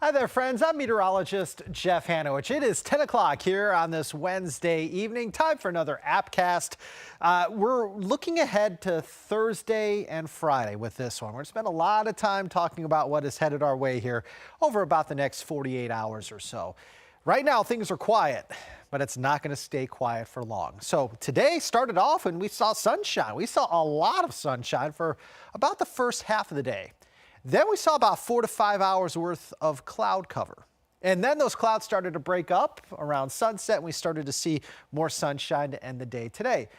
Hi there, friends. I'm meteorologist Jeff Hanowich. It is 10 o'clock here on this Wednesday evening. Time for another Appcast. We're looking ahead to Thursday and Friday with this one. We're going to spend a lot of time talking about what is headed our way here over about the next 48 hours or so. Right now, things are quiet, but it's not going to stay quiet for long. So today started off and we saw sunshine. We saw a lot of sunshine for about the first half of the day. Then we saw about 4 to 5 hours worth of cloud cover. And then those clouds started to break up around sunset and we started to see more sunshine to end the day today.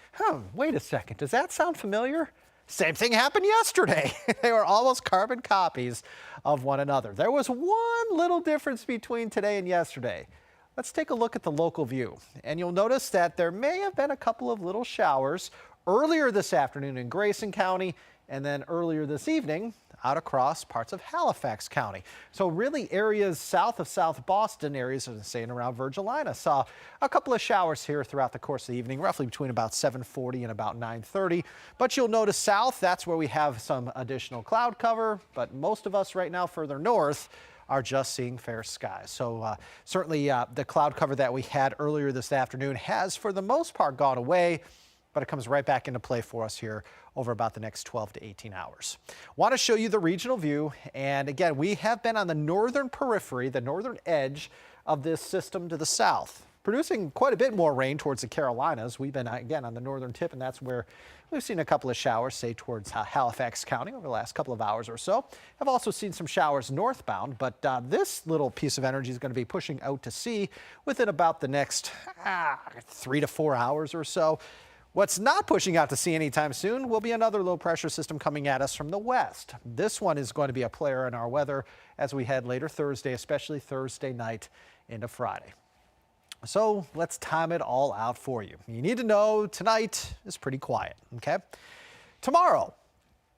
Wait a second. Does that sound familiar? Same thing happened yesterday. They were almost carbon copies of one another. There was one little difference between today and yesterday. Let's take a look at the local view. And you'll notice that there may have been a couple of little showers earlier this afternoon in Grayson County and then earlier this evening out across parts of Halifax County. So really areas south of South Boston, areas say around Virgilina, saw a couple of showers here throughout the course of the evening, roughly between about 7:40 and about 9:30. But you'll notice south, that's where we have some additional cloud cover. But most of us right now further north are just seeing fair skies. So certainly the cloud cover that we had earlier this afternoon has for the most part gone away, but it comes right back into play for us here over about the next 12 to 18 hours. Want to show you the regional view. And again, we have been on the northern periphery, the northern edge of this system to the south, producing quite a bit more rain towards the Carolinas. We've been, again, on the northern tip, and that's where we've seen a couple of showers, say towards Halifax County over the last couple of hours or so. I've also seen some showers northbound, but this little piece of energy is going to be pushing out to sea within about the next 3 to 4 hours or so. What's not pushing out to sea anytime soon will be another low pressure system coming at us from the west. This one is going to be a player in our weather as we head later Thursday, especially Thursday night into Friday. So let's time it all out for you. You need to know tonight is pretty quiet, okay? Tomorrow,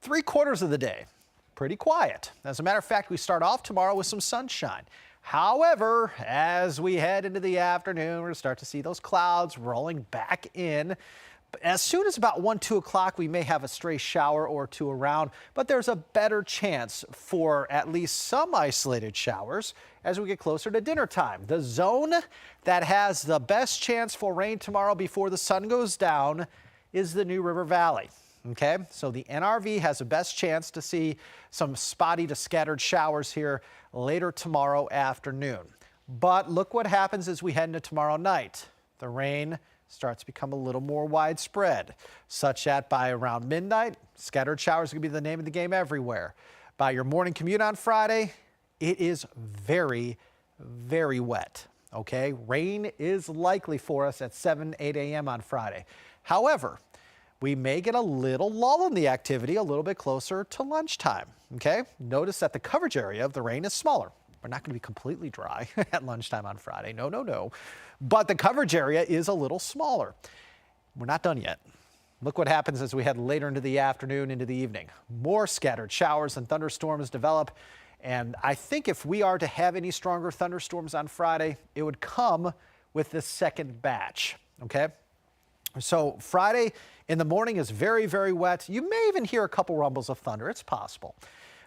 3/4 of the day, pretty quiet. As a matter of fact, we start off tomorrow with some sunshine. However, as we head into the afternoon, we're going to start to see those clouds rolling back in. As soon as about 1, 2 o'clock, we may have a stray shower or two around, but there's a better chance for at least some isolated showers as we get closer to dinner time. The zone that has the best chance for rain tomorrow before the sun goes down is the New River Valley. Okay, so the NRV has the best chance to see some spotty to scattered showers here later tomorrow afternoon. But look what happens as we head into tomorrow night. The rain starts to become a little more widespread, such that by around midnight, scattered showers are going to be the name of the game everywhere. By your morning commute on Friday, it is very, very wet. Okay, rain is likely for us at 7, 8 a.m. on Friday. However, we may get a little lull in the activity a little bit closer to lunchtime, okay? Notice that the coverage area of the rain is smaller. We're not going to be completely dry at lunchtime on Friday. No, no, no. But the coverage area is a little smaller. We're not done yet. Look what happens as we head later into the afternoon, into the evening. More scattered showers and thunderstorms develop. And I think if we are to have any stronger thunderstorms on Friday, it would come with this second batch, okay? So Friday in the morning is very, very wet. You may even hear a couple rumbles of thunder. It's possible.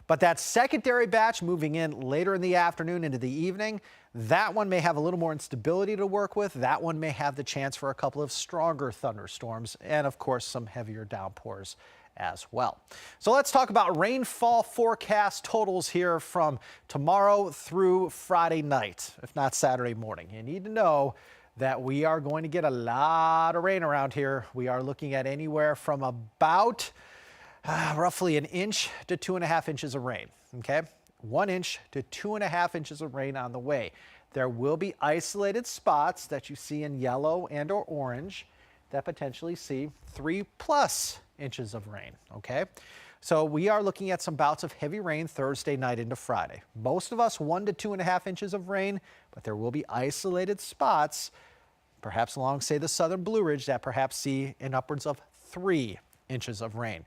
But that secondary batch moving in later in the afternoon into the evening, that one may have a little more instability to work with. That one may have the chance for a couple of stronger thunderstorms and, of course, some heavier downpours as well. So let's talk about rainfall forecast totals here from tomorrow through Friday night, if not Saturday morning. You need to know that we are going to get a lot of rain around here. We are looking at anywhere from about roughly 1 inch to 2.5 inches of rain, okay? 1 inch to 2.5 inches of rain on the way. There will be isolated spots that you see in yellow and or orange that potentially see 3+ inches of rain, okay? So we are looking at some bouts of heavy rain Thursday night into Friday. Most of us 1 to 2.5 inches of rain, but there will be isolated spots, perhaps along, say, the southern Blue Ridge, that perhaps see in upwards of 3 inches of rain.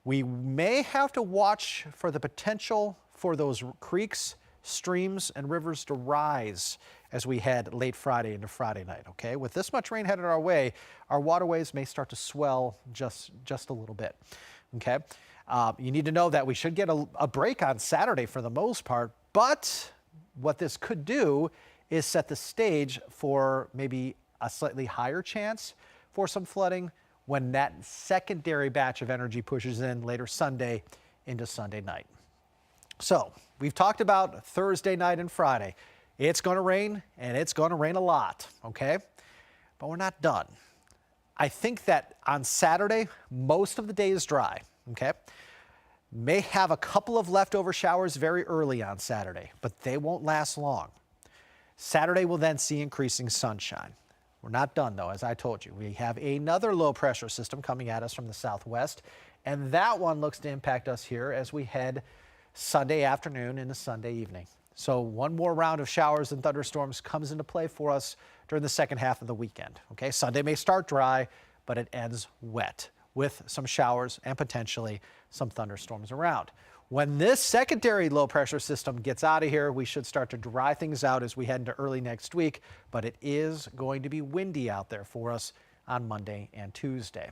We may have to watch for the potential for those creeks, streams, and rivers to rise as we head late Friday into Friday night, okay? With this much rain headed our way, our waterways may start to swell just a little bit, okay? You need to know that we should get a break on Saturday for the most part, but what this could do is set the stage for maybe a slightly higher chance for some flooding when that secondary batch of energy pushes in later Sunday into Sunday night. So we've talked about Thursday night and Friday. It's going to rain, and it's going to rain a lot, okay? But we're not done. I think that on Saturday, most of the day is dry, okay? May have a couple of leftover showers very early on Saturday, but they won't last long. Saturday will then see increasing sunshine. We're not done, though, as I told you. We have another low-pressure system coming at us from the southwest, and that one looks to impact us here as we head Sunday afternoon into Sunday evening. So one more round of showers and thunderstorms comes into play for us during the second half of the weekend. Okay, Sunday may start dry, but it ends wet with some showers and potentially some thunderstorms around. When this secondary low pressure system gets out of here, we should start to dry things out as we head into early next week, but it is going to be windy out there for us on Monday and Tuesday.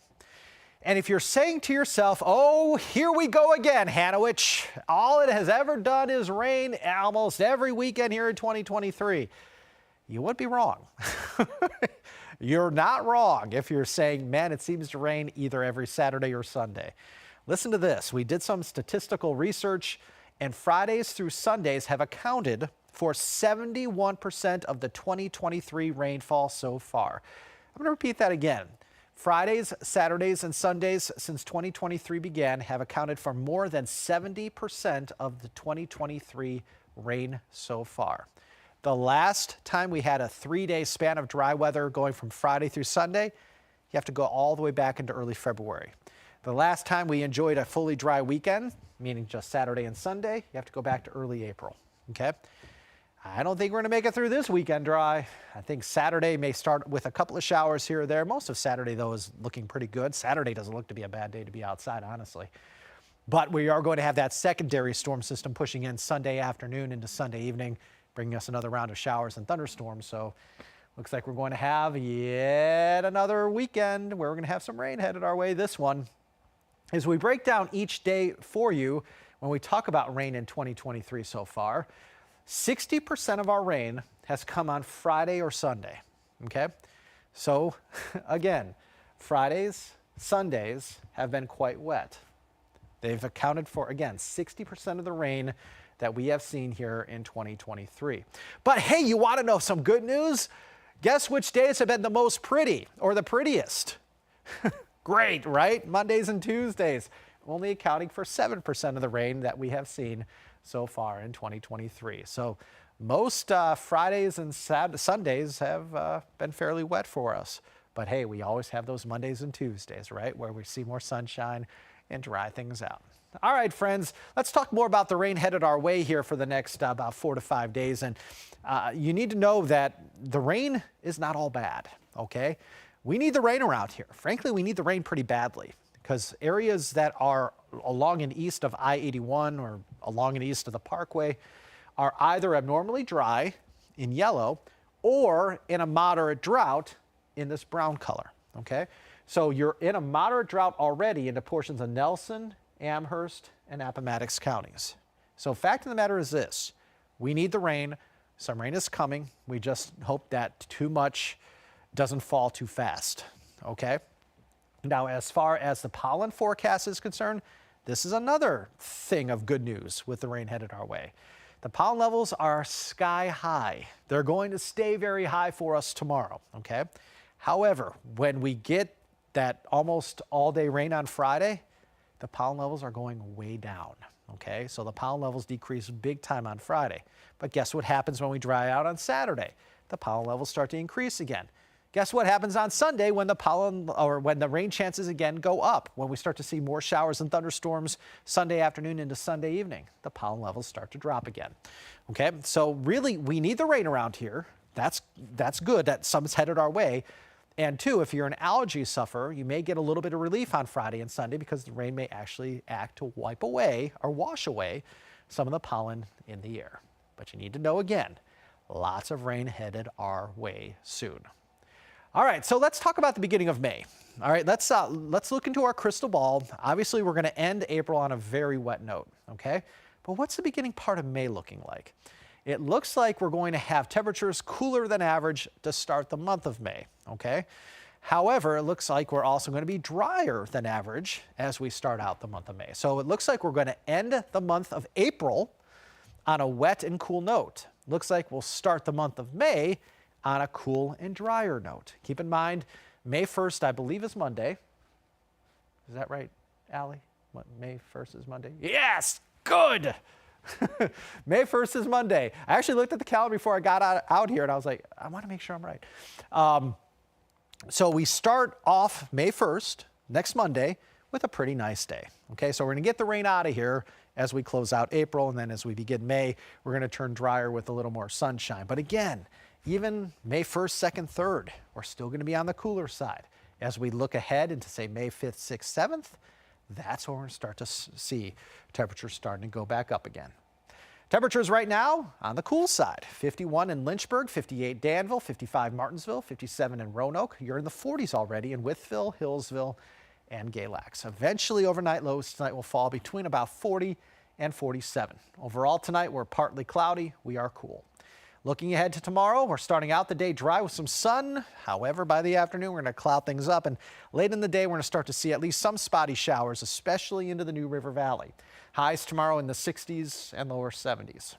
And if you're saying to yourself, oh, here we go again, Hanowich, all it has ever done is rain almost every weekend here in 2023, you would be wrong. You're not wrong if you're saying, man, it seems to rain either every Saturday or Sunday. Listen to this. We did some statistical research, and Fridays through Sundays have accounted for 71% of the 2023 rainfall so far. I'm going to repeat that again. Fridays, Saturdays, and Sundays since 2023 began have accounted for more than 70% of the 2023 rain so far. The last time we had a 3-day span of dry weather going from Friday through Sunday, you have to go all the way back into early February. The last time we enjoyed a fully dry weekend, meaning just Saturday and Sunday, you have to go back to early April, okay? I don't think we're going to make it through this weekend dry. I think Saturday may start with a couple of showers here or there. Most of Saturday, though, is looking pretty good. Saturday doesn't look to be a bad day to be outside, honestly. But we are going to have that secondary storm system pushing in Sunday afternoon into Sunday evening, bringing us another round of showers and thunderstorms. So looks like we're going to have yet another weekend where we're going to have some rain headed our way. This one, as we break down each day for you, when we talk about rain in 2023 so far, 60% of our rain has come on Friday or Sunday, okay? So, again, Fridays, Sundays have been quite wet. They've accounted for, again, 60% of the rain that we have seen here in 2023. But hey, you want to know some good news? Guess which days have been the most pretty or the prettiest? Great, right? Mondays and Tuesdays, only accounting for 7% of the rain that we have seen so far in 2023. So most Fridays and Sundays have been fairly wet for us. But hey, we always have those Mondays and Tuesdays, right, where we see more sunshine and dry things out. All right, friends, let's talk more about the rain headed our way here for the next about 4 to 5 days. And you need to know that the rain is not all bad, okay? We need the rain around here. Frankly, we need the rain pretty badly because areas that are along and east of I-81 or along and east of the Parkway are either abnormally dry in yellow or in a moderate drought in this brown color, okay? So you're in a moderate drought already into portions of Nelson, Amherst, and Appomattox counties. So fact of the matter is this, we need the rain. Some rain is coming. We just hope that too much doesn't fall too fast, okay? Now, as far as the pollen forecast is concerned, this is another thing of good news with the rain headed our way. The pollen levels are sky high. They're going to stay very high for us tomorrow, okay? However, when we get that almost all-day rain on Friday, the pollen levels are going way down, okay? So the pollen levels decrease big time on Friday. But guess what happens when we dry out on Saturday? The pollen levels start to increase again. Guess what happens on Sunday when the rain chances again go up, when we start to see more showers and thunderstorms Sunday afternoon into Sunday evening? The pollen levels start to drop again. Okay, so really we need the rain around here. That's good that some's headed our way. And two, if you're an allergy sufferer, you may get a little bit of relief on Friday and Sunday because the rain may actually act to wipe away or wash away some of the pollen in the air. But you need to know again, lots of rain headed our way soon. All right, so let's talk about the beginning of May. All right, let's look into our crystal ball. Obviously, we're going to end April on a very wet note, okay? But what's the beginning part of May looking like? it looks like we're going to have temperatures cooler than average to start the month of May, okay? However, it looks like we're also going to be drier than average as we start out the month of May. So it looks like we're going to end the month of April on a wet and cool note. Looks like we'll start the month of May on a cool and drier note. Keep in mind, May 1st, I believe, is Monday. Is that right, Allie? What, May 1st is Monday? Yes, good. May 1st is Monday. I actually looked at the calendar before I got out here, and I was like, I want to make sure I'm right. So we start off May 1st, next Monday, with a pretty nice day. Okay, so we're going to get the rain out of here as we close out April, and then as we begin May, we're going to turn drier with a little more sunshine. But again, even May 1st, 2nd, 3rd, we're still going to be on the cooler side. As we look ahead into, say, May 5th, 6th, 7th, that's when we're going to start to see temperatures starting to go back up again. Temperatures right now on the cool side, 51 in Lynchburg, 58 Danville, 55 Martinsville, 57 in Roanoke. You're in the 40s already in Wytheville, Hillsville, and Galax. Eventually, overnight lows tonight will fall between about 40 and 47. Overall tonight, we're partly cloudy. We are cool. Looking ahead to tomorrow, we're starting out the day dry with some sun. However, by the afternoon, we're going to cloud things up. And late in the day, we're going to start to see at least some spotty showers, especially into the New River Valley. Highs tomorrow in the 60s and lower 70s.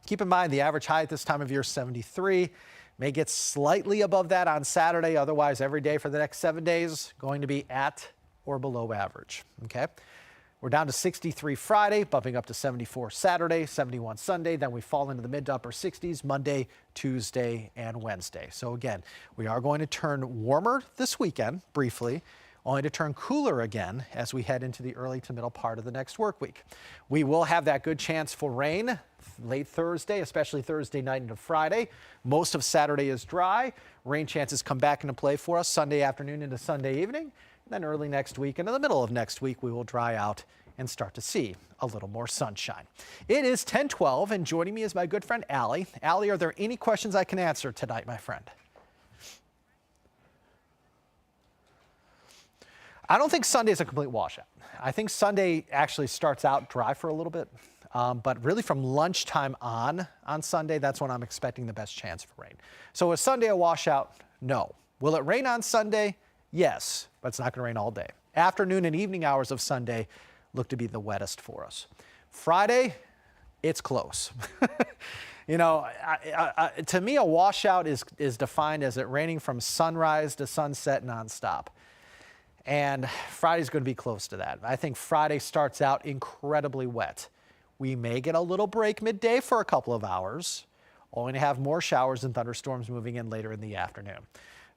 Keep in mind, the average high at this time of year is 73. May get slightly above that on Saturday. Otherwise, every day for the next 7 days, going to be at or below average. Okay. We're down to 63 Friday, bumping up to 74 Saturday, 71 Sunday. Then we fall into the mid to upper 60s Monday, Tuesday, and Wednesday. So again, we are going to turn warmer this weekend, briefly, only to turn cooler again as we head into the early to middle part of the next work week. We will have that good chance for rain late Thursday, especially Thursday night into Friday. Most of Saturday is dry. Rain chances come back into play for us Sunday afternoon into Sunday evening. Then early next week and in the middle of next week, we will dry out and start to see a little more sunshine. It is 10:12, and joining me is my good friend Allie. Allie, are there any questions I can answer tonight, my friend? I don't think Sunday is a complete washout. I think Sunday actually starts out dry for a little bit, but really from lunchtime on Sunday, that's when I'm expecting the best chance for rain. So is Sunday a washout? No. Will it rain on Sunday? Yes, but it's not going to rain all day. Afternoon and evening hours of Sunday look to be the wettest for us. Friday, it's close. You know, to me, a washout is defined as it raining from sunrise to sunset nonstop. And Friday's going to be close to that. I think Friday starts out incredibly wet. We may get a little break midday for a couple of hours, only to have more showers and thunderstorms moving in later in the afternoon.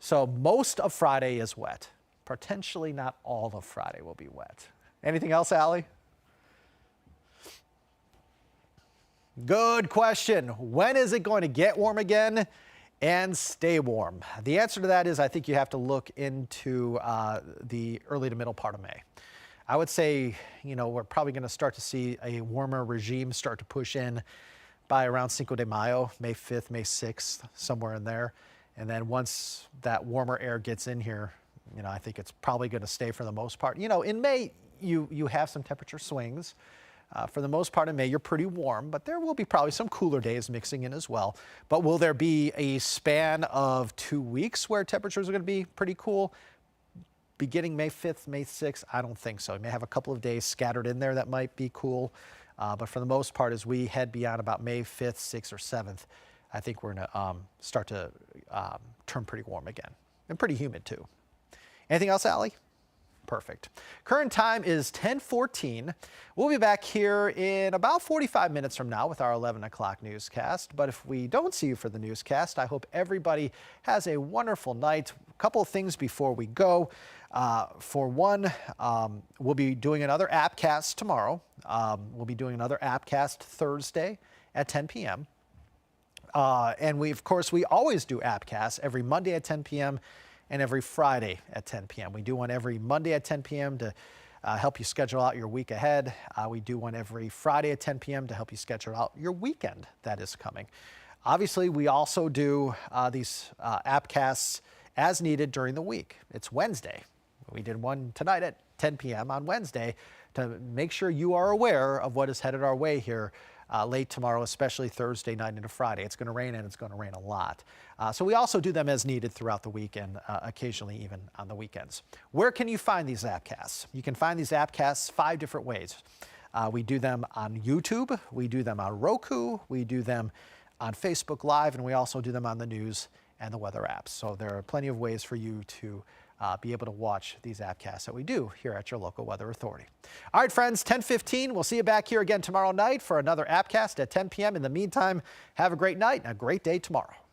So most of Friday is wet. Potentially not all of Friday will be wet. Anything else, Allie? Good question. When is it going to get warm again and stay warm? The answer to that is I think you have to look into the early to middle part of May. I would say, you know, we're probably going to start to see a warmer regime start to push in by around Cinco de Mayo, May 5th, May 6th, somewhere in there. And then once that warmer air gets in here, you know, I think it's probably going to stay for the most part. You know, in May, you have some temperature swings. For the most part in May, you're pretty warm, but there will be probably some cooler days mixing in as well. But will there be a span of 2 weeks where temperatures are going to be pretty cool? Beginning May 5th, May 6th, I don't think so. You may have a couple of days scattered in there that might be cool. But for the most part, as we head beyond about May 5th, 6th, or 7th, I think we're going to start to turn pretty warm again and pretty humid too. Anything else, Allie? Perfect. Current time is 10:14. We'll be back here in about 45 minutes from now with our 11 o'clock newscast. But if we don't see you for the newscast, I hope everybody has a wonderful night. A couple of things before we go. For one, we'll be doing another Appcast tomorrow. We'll be doing another Appcast Thursday at 10 p.m. And we always do Appcasts every Monday at 10 p.m. and every Friday at 10 p.m. We do one every Monday at 10 p.m. to help you schedule out your week ahead. We do one every Friday at 10 p.m. to help you schedule out your weekend that is coming. Obviously, we also do these Appcasts as needed during the week. It's Wednesday. We did one tonight at 10 p.m. on Wednesday to make sure you are aware of what is headed our way here late tomorrow, especially Thursday night into Friday. It's going to rain, and it's going to rain a lot. So we also do them as needed throughout the weekend, occasionally even on the weekends. Where can you find these Appcasts? You can find these Appcasts 5 different ways. We do them on YouTube, we do them on Roku, we do them on Facebook Live, and we also do them on the news and the weather apps. So there are plenty of ways for you to be able to watch these Appcasts that we do here at your local weather authority. All right, friends, 10:15. We'll see you back here again tomorrow night for another Appcast at 10 p.m. In the meantime, have a great night and a great day tomorrow.